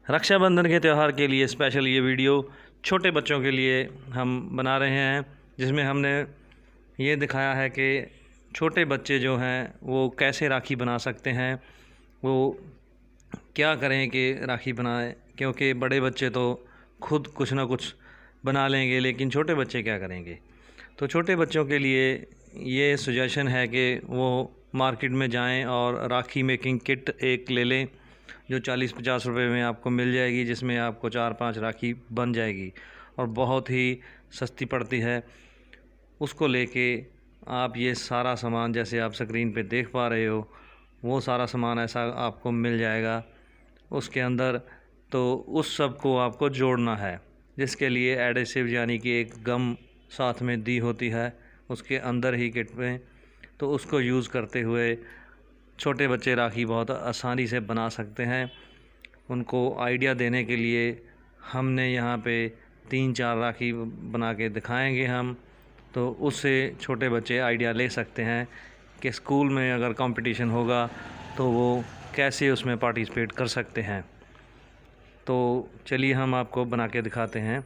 रक्षाबंधन के त्यौहार के लिए स्पेशल ये वीडियो छोटे बच्चों के लिए हम बना रहे हैं, जिसमें हमने ये दिखाया है कि छोटे बच्चे जो हैं वो कैसे राखी बना सकते हैं, वो क्या करें कि राखी बनाएं। क्योंकि बड़े बच्चे तो खुद कुछ ना कुछ बना लेंगे, लेकिन छोटे बच्चे क्या करेंगे। तो छोटे बच्चों के लिए ये सजेशन है कि वो मार्केट में जाएं और राखी मेकिंग किट एक ले लें, जो 40-50 रुपए में आपको मिल जाएगी, जिसमें आपको 4-5 राखी बन जाएगी और बहुत ही सस्ती पड़ती है। उसको लेके आप ये सारा सामान, जैसे आप स्क्रीन पे देख पा रहे हो, वो सारा सामान ऐसा आपको मिल जाएगा उसके अंदर। तो उस सब को आपको जोड़ना है, जिसके लिए एडेसिव यानी कि एक गम साथ में दी होती है उसके अंदर ही किट में। तो उसको यूज़ करते हुए छोटे बच्चे राखी बहुत आसानी से बना सकते हैं। उनको आइडिया देने के लिए हमने यहाँ पे 3-4 राखी बना के दिखाएंगे हम, तो उससे छोटे बच्चे आइडिया ले सकते हैं कि स्कूल में अगर कंपटीशन होगा तो वो कैसे उसमें पार्टिसिपेट कर सकते हैं। तो चलिए हम आपको बना के दिखाते हैं।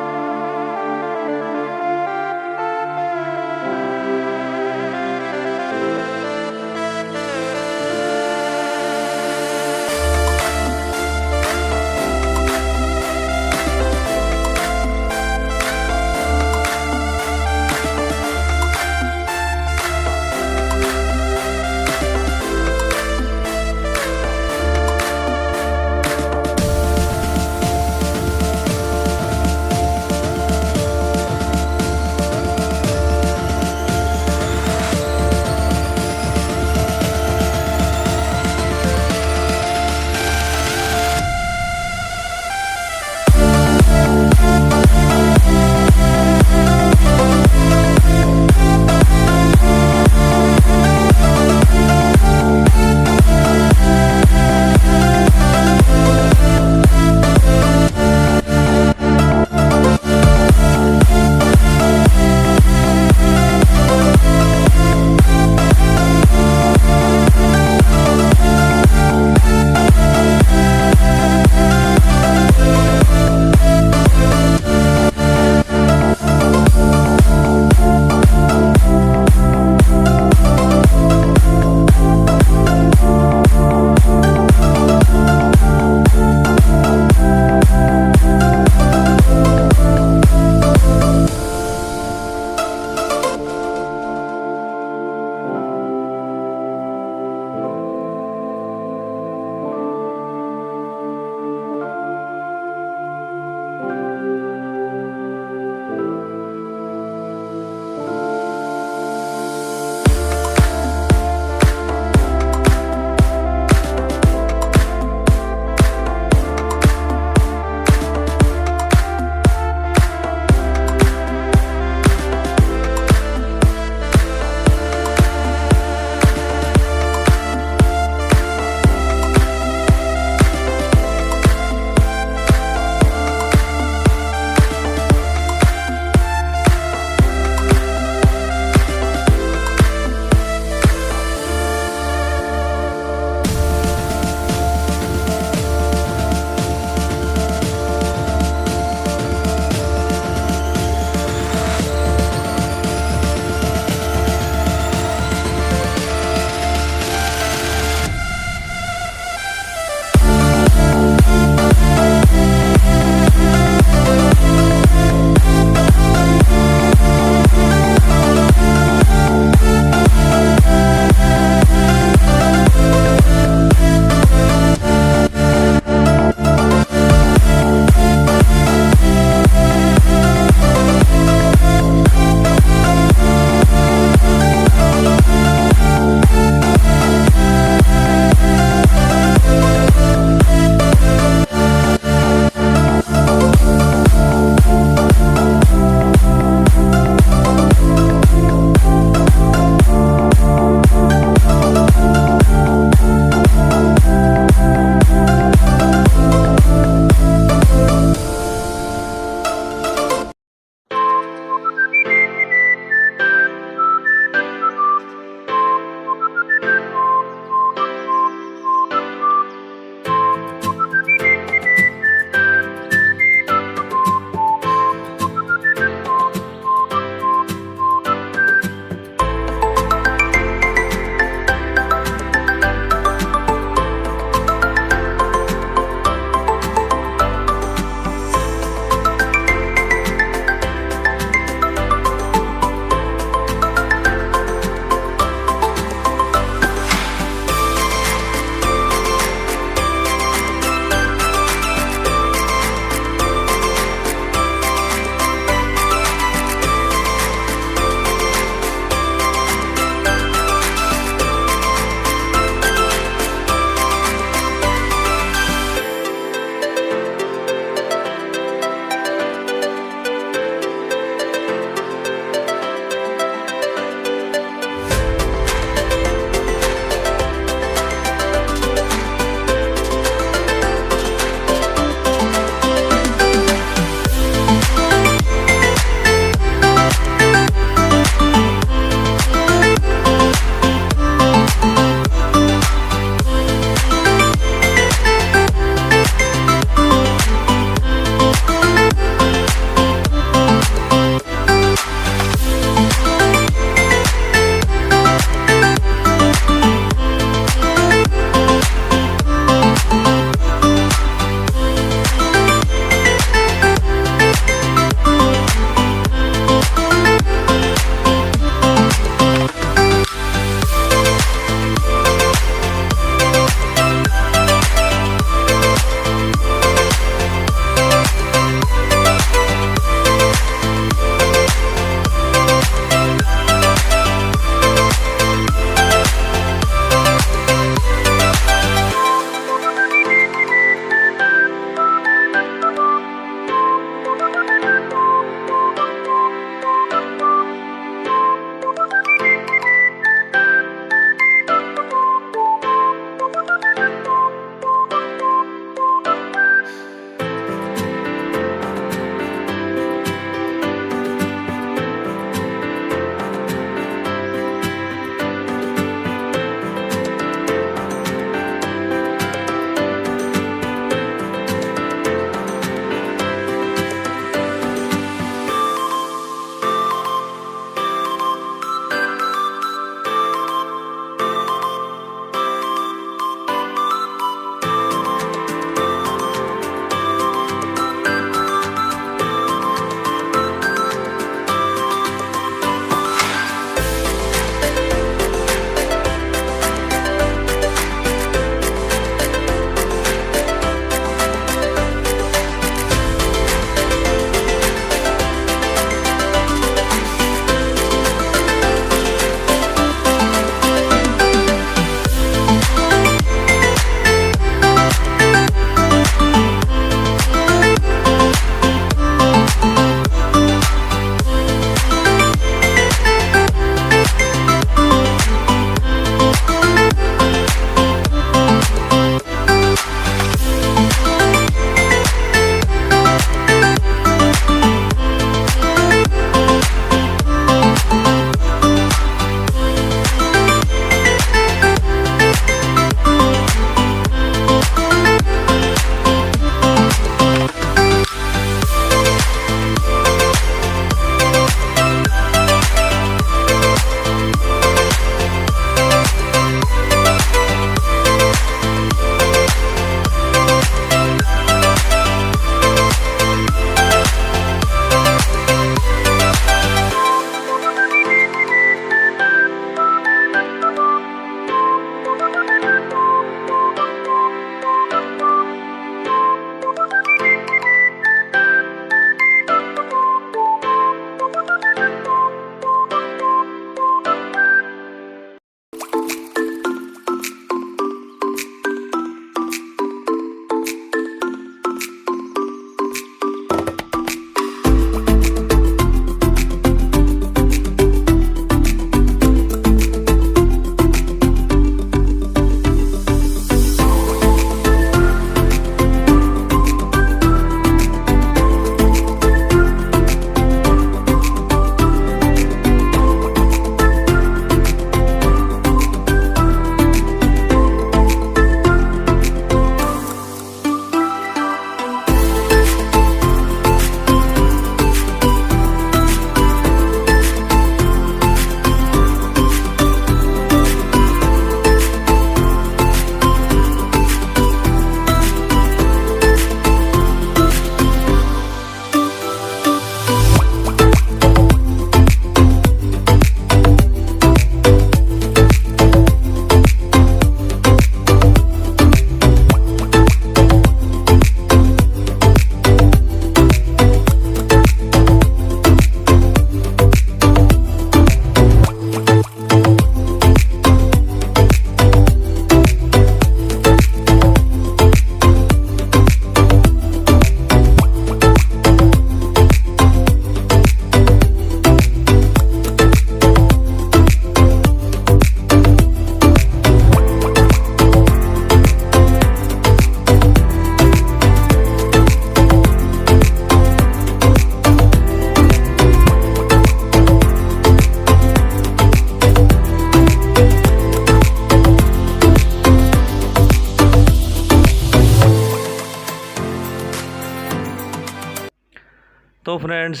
तो फ्रेंड्स,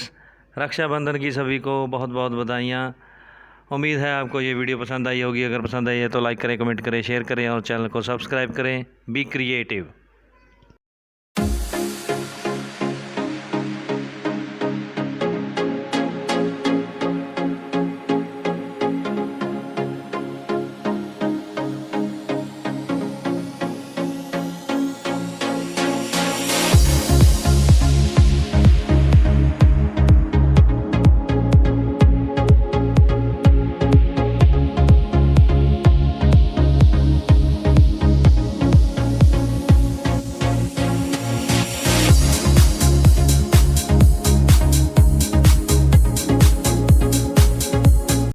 रक्षाबंधन की सभी को बहुत बहुत बधाइयाँ। उम्मीद है आपको ये वीडियो पसंद आई होगी। अगर पसंद आई है तो लाइक करें, कमेंट करें, शेयर करें और चैनल को सब्सक्राइब करें। Be creative.